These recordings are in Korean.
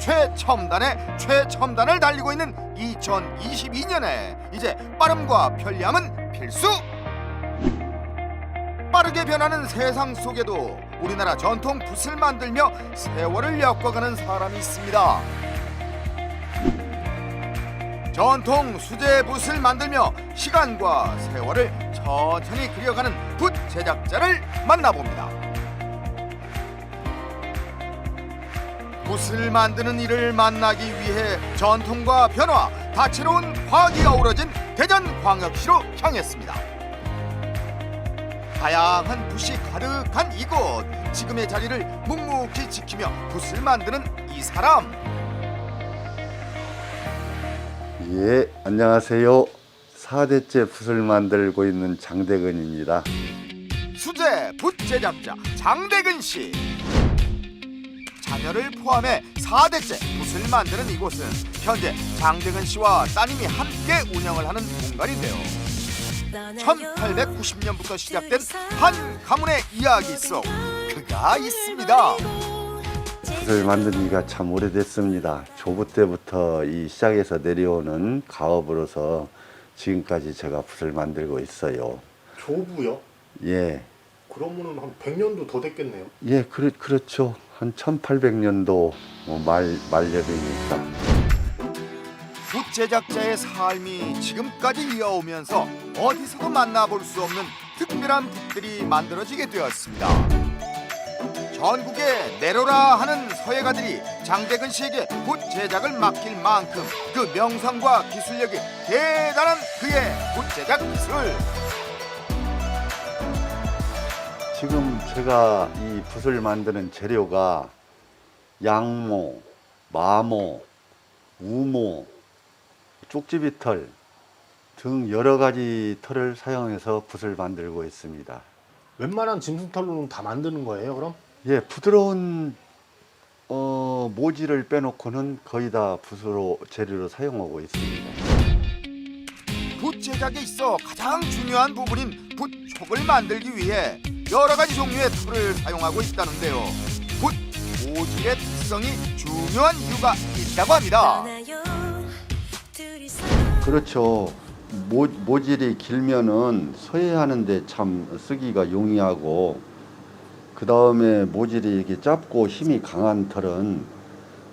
최첨단의 최첨단을 달리고 있는 2022년에 이제 빠름과 편리함은 필수. 빠르게 변하는 세상 속에도 우리나라 전통 붓을 만들며 세월을 엮어가는 사람이 있습니다. 전통 수제 붓을 만들며 시간과 세월을 천천히 그려가는 붓 제작자를 만나봅니다. 붓을 만드는 이를 만나기 위해 전통과 변화, 다채로운 과학이 어우러진 대전광역시로 향했습니다. 다양한 붓이 가득한 이곳, 지금의 자리를 묵묵히 지키며 붓을 만드는 이 사람. 예, 안녕하세요. 4대째 붓을 만들고 있는 장대근입니다. 수제 붓 제작자 장대근 씨. 자녀를 포함해 4대째 붓을 만드는 이곳은 현재 장대근 씨와 따님이 함께 운영을 하는 공간인데요. 1890년부터 시작된 한 가문의 이야기 속 그가 있습니다. 붓을 만드니까 참 오래됐습니다. 조부 때부터 이 시작에서 내려오는 가업으로서 지금까지 제가 붓을 만들고 있어요. 조부요? 예, 그러면은 한 100년도 더 됐겠네요. 예, 그렇죠. 한 1800년도 말년이니까. 붓 제작자의 삶이 지금까지 이어오면서 어디서도 만나볼 수 없는 특별한 붓들이 만들어지게 되었습니다. 전국에 내로라 하는 서예가들이 장대근 씨에게 붓 제작을 맡길 만큼 그 명성과 기술력이 대단한 그의 붓 제작 기술. 지금 제가 이 붓을 만드는 재료가 양모, 마모, 우모, 쪽지비 털 등 여러 가지 털을 사용해서 붓을 만들고 있습니다. 웬만한 짐승털로는 다 만드는 거예요, 그럼? 예, 부드러운 모지를 빼놓고는 거의 다 붓으로 재료로 사용하고 있습니다. 붓 제작에 있어 가장 중요한 부분인 붓촉을 만들기 위해 여러 가지 종류의 털을 사용하고 있다는데요. 붓 모질의 특성이 중요한 이유가 있다고 합니다. 그렇죠. 모질이 길면은 서예하는데 참 쓰기가 용이하고, 그 다음에 모질이 이렇게 짧고 힘이 강한 털은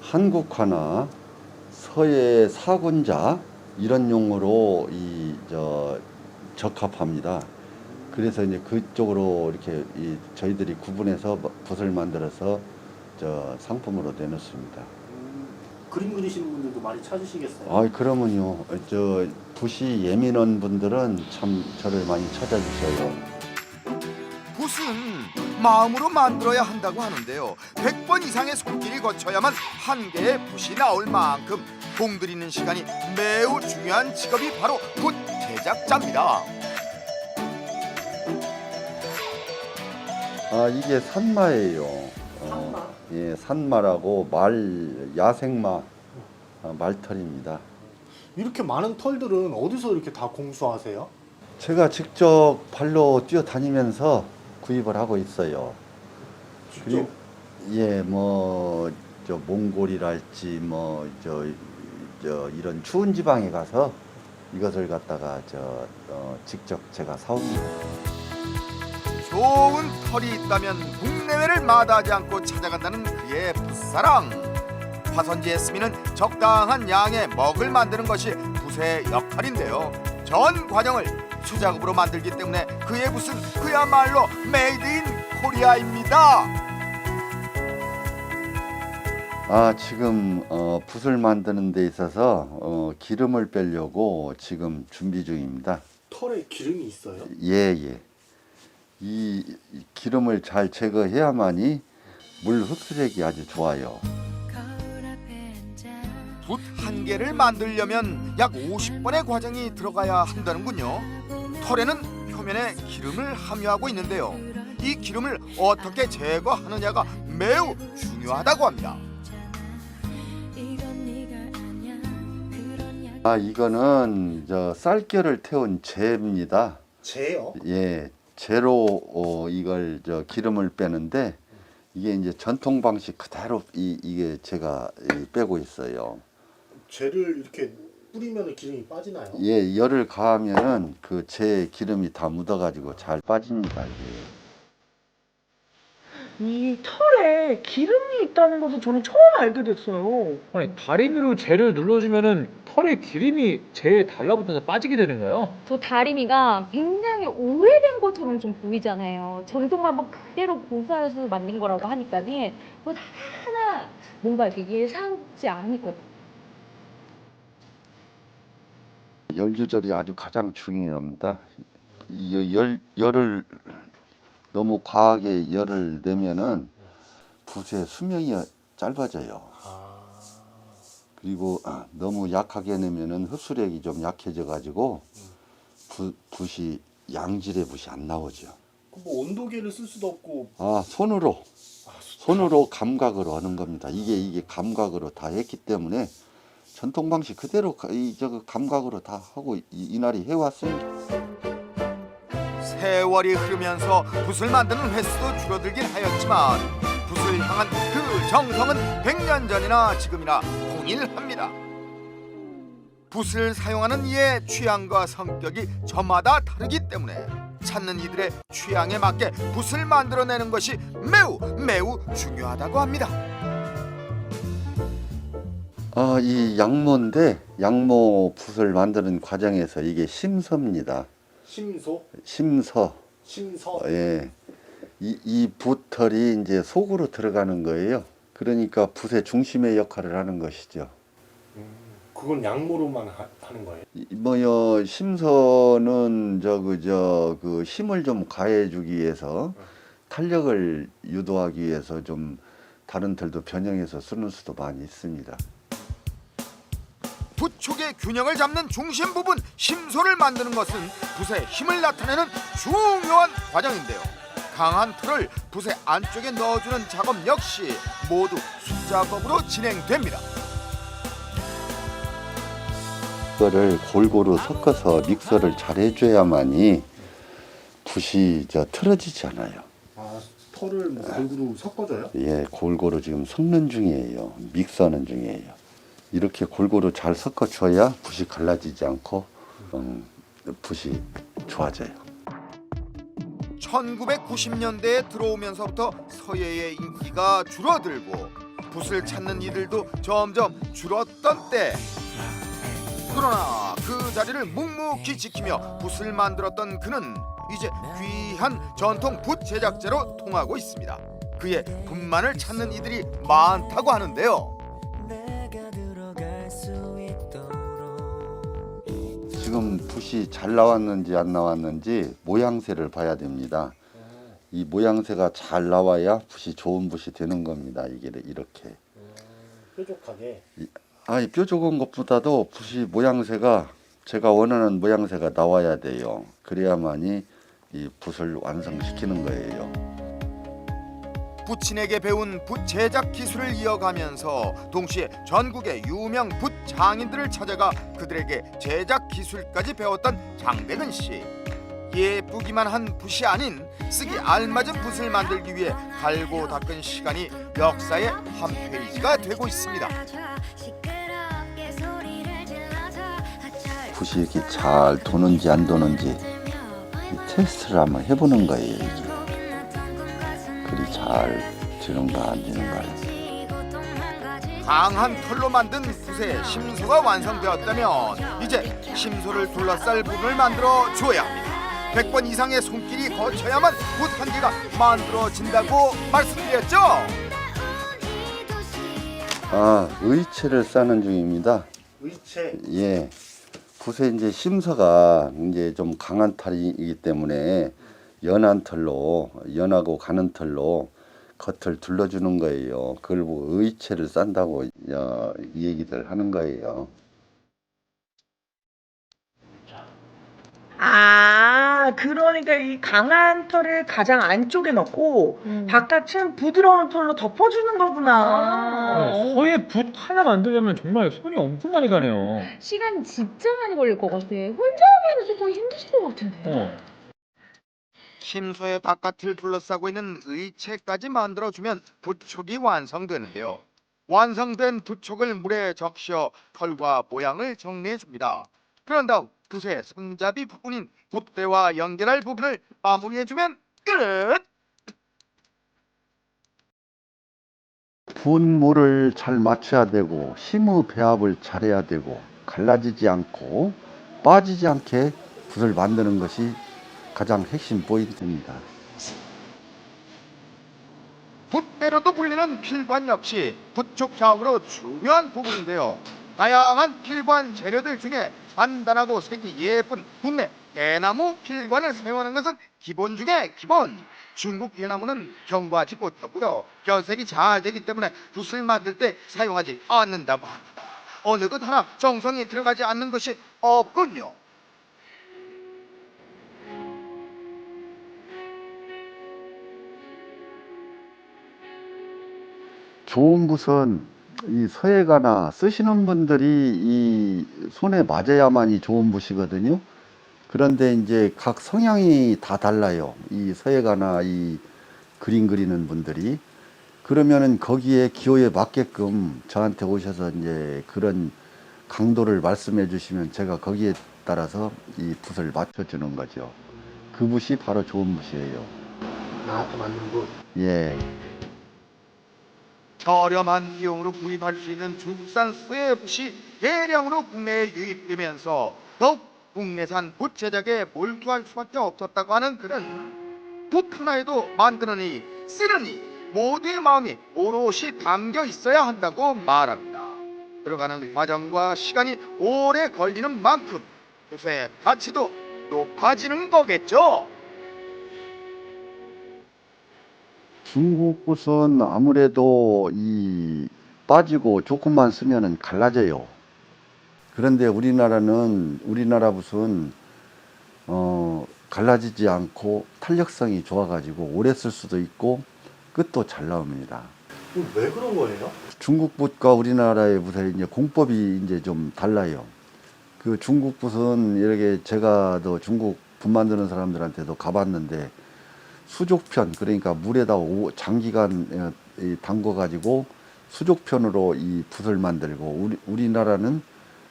한국화나 서예 사군자 이런 용어로 적합합니다. 그래서 이제 그쪽으로 이렇게 저희들이 구분해서 붓을 만들어서 상품으로 내놓습니다. 그림 그리시는 분들도 많이 찾으시겠어요? 아, 그러면요. 붓이 예민한 분들은 참 저를 많이 찾아주셔요. 붓은 마음으로 만들어야 한다고 하는데요. 100번 이상의 손길이 거쳐야만 한 개의 붓이 나올 만큼 공들이는 시간이 매우 중요한 직업이 바로 붓 제작자입니다. 아, 이게 산마예요. 예, 산마라고 야생마 말털입니다. 이렇게 많은 털들은 어디서 이렇게 다 공수하세요? 제가 직접 발로 뛰어다니면서 구입을 하고 있어요. 직접? 예, 몽골이랄지 이런 추운 지방에 가서 이것을 갖다가 직접 제가 사옵니다. 좋은 털이 있다면 국내외를 마다하지 않고 찾아간다는 그의 붓사랑. 화선지에 쓰이는 적당한 양의 먹을 만드는 것이 붓의 역할인데요. 전 과정을 수작업으로 만들기 때문에 그의 붓은 그야말로 메이드 인 코리아입니다. 아, 지금 붓을 만드는 데 있어서 기름을 빼려고 지금 준비 중입니다. 털에 기름이 있어요? 예. 이 기름을 잘 제거해야만이 물 흡수력이 아주 좋아요. 붓 한 개를 만들려면 약 50번의 과정이 들어가야 한다는군요. 털에는 표면에 기름을 함유하고 있는데요. 이 기름을 어떻게 제거하느냐가 매우 중요하다고 합니다. 아, 이거는 쌀겨를 태운 재입니다. 재요? 예, 재로 이걸 기름을 빼는데, 이게 이제 전통 방식 그대로 이게 제가 빼고 있어요. 젤을 이렇게 뿌리면 기름이 빠지나요? 예, 열을 가하면은 그 제 기름이 다 묻어가지고 잘 빠집니다. 이게. 이 털에 기름이 있다는 것을 저는 처음 알게 됐어요. 아니, 다리미로 젤을 눌러주면은 털에 기름이 젤에 달라붙어서 빠지게 되는가요? 저 다리미가 굉장히 오래된 것처럼 좀 보이잖아요. 전통 방법 그대로 고사해서 만든 거라고 하니까는 그거 하나 뭔가 이렇게 예상치 않았거든요. 열 조절이 아주 가장 중요합니다. 열을 너무 과하게 열을 내면은 붓의 수명이 짧아져요. 그리고 너무 약하게 내면은 흡수력이 좀 약해져 가지고 붓이 양질의 붓이 안 나오죠. 뭐 온도계를 쓸 수도 없고. 손으로 감각으로 하는 겁니다. 이게 감각으로 다 했기 때문에 전통 방식 그대로 저 감각으로 다 하고 이날이 해왔습니다. 세월이 흐르면서 붓을 만드는 횟수도 줄어들긴 하였지만 붓을 향한 그 정성은 100년 전이나 지금이나 동일합니다. 붓을 사용하는 이의 취향과 성격이 저마다 다르기 때문에 찾는 이들의 취향에 맞게 붓을 만들어내는 것이 매우 중요하다고 합니다. 이 양모인데 양모 붓을 만드는 과정에서 이게 심서입니다. 심서. 예. 이 붓털이 이제 속으로 들어가는 거예요. 그러니까 붓의 중심의 역할을 하는 것이죠. 그건 양모로만 하는 거예요? 뭐요 심서는 그 힘을 좀 가해주기 위해서 탄력을 유도하기 위해서 좀 다른 털도 변형해서 쓰는 수도 많이 있습니다. 붓촉의 균형을 잡는 중심 부분 심소를 만드는 것은 붓의 힘을 나타내는 중요한 과정인데요. 강한 털을 붓의 안쪽에 넣어주는 작업 역시 모두 수작업으로 진행됩니다. 이거를 골고루 섞어서 믹서를 잘 해줘야만이 붓이 틀어지지 않아요. 털을 뭐 골고루 섞어줘요? 예, 골고루 지금 섞는 중이에요. 믹서는 중이에요. 이렇게 골고루 잘 섞어줘야 붓이 갈라지지 않고 붓이 좋아져요. 1990년대에 들어오면서부터 서예의 인기가 줄어들고 붓을 찾는 이들도 점점 줄었던 때, 그러나 그 자리를 묵묵히 지키며 붓을 만들었던 그는 이제 귀한 전통 붓 제작자로 통하고 있습니다. 그의 붓만을 찾는 이들이 많다고 하는데요. 지금 붓이 잘 나왔는지 안 나왔는지 모양새를 봐야 됩니다. 이 모양새가 잘 나와야 붓이 좋은 붓이 되는 겁니다. 이게 이렇게. 뾰족하게. 이 뾰족한 것보다도 붓이 모양새가 제가 원하는 모양새가 나와야 돼요. 그래야만이 이 붓을 완성시키는 거예요. 붓친에게 배운 붓 제작 기술을 이어가면서 동시에 전국의 유명 붓 장인들을 찾아가 그들에게 제작 기술까지 배웠던 장백은 씨. 예쁘기만 한 붓이 아닌 쓰기 알맞은 붓을 만들기 위해 갈고 닦은 시간이 역사의 한 페이지가 되고 있습니다. 붓이 이렇게 잘 도는지 안 도는지 테스트를 한번 해보는 거예요. 이게. 글이 잘 되는가 안 되는가. 강한 털로 만든 붓의 심소가 완성되었다면 이제 심소를 둘러쌀 붓을 만들어 주어야 합니다. 100번 이상의 손길이 거쳐야만 붓 한 개가 만들어진다고 말씀드렸죠? 의체를 싸는 중입니다. 의체. 예. 붓에 이제 심서가 이제 좀 강한 털이기 때문에 연하고 가는 털로 겉을 둘러주는 거예요. 그걸 보고 의체를 싼다고 이 얘기들 하는 거예요. 그러니까 이 강한 털을 가장 안쪽에 넣고 바깥은 부드러운 털로 덮어주는 거구나. 서예 붓 하나 만들려면 정말 손이 엄청 많이 가네요. 시간 진짜 많이 걸릴 것 같아. 혼자 하면 조금 힘드실 것 같은데. 심소의 바깥을 둘러싸고 있는 의체까지 만들어주면 부촉이 완성되는데요. 완성된 부촉을 물에 적셔 털과 모양을 정리해줍니다. 그런 다음 붓의 손잡이 부분인 붓대와 연결할 부분을 마무리해주면 끝! 분무를 잘 맞춰야 되고 힘의 배합을 잘해야 되고 갈라지지 않고 빠지지 않게 붓을 만드는 것이 가장 핵심 포인트입니다. 붓대로도 불리는 필관 역시 부촉 작업으로 중요한 부분인데요. 다양한 필관 재료들 중에 간단하고 색이 예쁜 국내 대나무 필관을 사용하는 것은 기본 중에 기본. 중국 대나무는 경과하지 못하고요. 결색이 잘 되기 때문에 붓을 만들 때 사용하지 않는다고 합니다. 어느 것 하나 정성이 들어가지 않는 것이 없군요. 좋은 붓은 이 서예가나 쓰시는 분들이 이 손에 맞아야만이 좋은 붓이거든요. 그런데 이제 각 성향이 다 달라요. 이 서예가나 이 그림 그리는 분들이. 그러면은 거기에 기호에 맞게끔 저한테 오셔서 이제 그런 강도를 말씀해 주시면 제가 거기에 따라서 이 붓을 맞춰주는 거죠. 그 붓이 바로 좋은 붓이에요. 나한테 맞는 거. 예. 저렴한 비용으로 구입할 수 있는 중국산 쇠붓이 대량으로 국내에 유입되면서 더욱 국내산 붓 제작에 몰두할 수밖에 없었다고 하는 그는 붓 하나에도 만드느니 쓰느니 모두의 마음이 오롯이 담겨 있어야 한다고 말합니다. 들어가는 과정과 시간이 오래 걸리는 만큼 붓의 가치도 높아지는 거겠죠. 중국 붓은 아무래도 이 빠지고 조금만 쓰면은 갈라져요. 그런데 우리나라 붓은 갈라지지 않고 탄력성이 좋아가지고 오래 쓸 수도 있고 끝도 잘 나옵니다. 왜 그런 거예요? 중국 붓과 우리나라의 붓의 이제 공법이 이제 좀 달라요. 그 중국 붓은 이렇게 제가 더 중국 붓 만드는 사람들한테도 가봤는데 수족편, 그러니까 물에다 장기간 담궈 가지고 수족편으로 이 붓을 만들고 우리나라는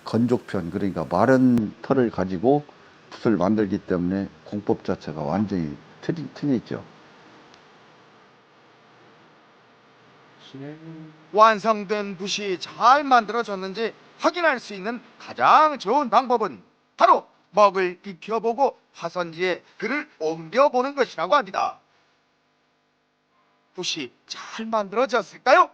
건족편, 그러니까 마른 털을 가지고 붓을 만들기 때문에 공법 자체가 완전히 틀리죠. 완성된 붓이 잘 만들어졌는지 확인할 수 있는 가장 좋은 방법은 바로 먹을 익혀보고 화선지에 그를 옮겨보는 것이라고 합니다. 붓이 잘 만들어졌을까요?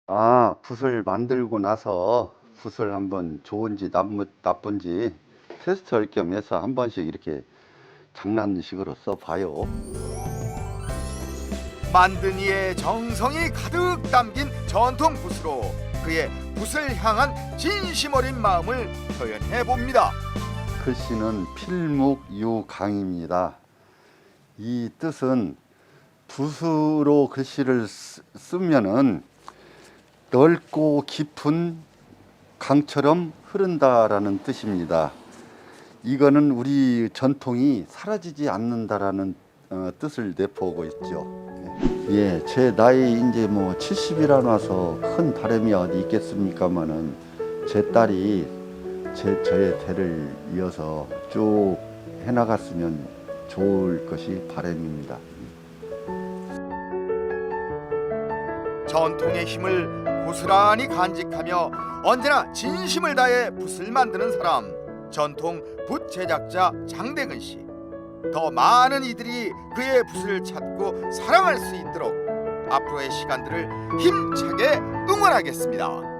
아, 붓을 만들고 나서 붓을 한번 좋은지 나쁜지 테스트할 겸 해서 한 번씩 이렇게 장난식으로 써봐요. 만든 이의 정성이 가득 담긴 전통 붓으로 그의 붓을 향한 진심 어린 마음을 표현해 봅니다. 글씨는 필묵유강입니다. 이 뜻은 붓으로 글씨를 쓰면은 넓고 깊은 강처럼 흐른다라는 뜻입니다. 이거는 우리 전통이 사라지지 않는다라는 뜻을 내포하고 있죠. 예, 제 나이 이제 뭐 70이라 나서 큰 바람이 어디 있겠습니까마는 제 딸이 저의 대를 이어서 쭉 해나갔으면 좋을 것이 바람입니다. 전통의 힘을 고스란히 간직하며 언제나 진심을 다해 붓을 만드는 사람, 전통 붓 제작자 장대근 씨. 더 많은 이들이 그의 붓을 찾고 사랑할 수 있도록 앞으로의 시간들을 힘차게 응원하겠습니다.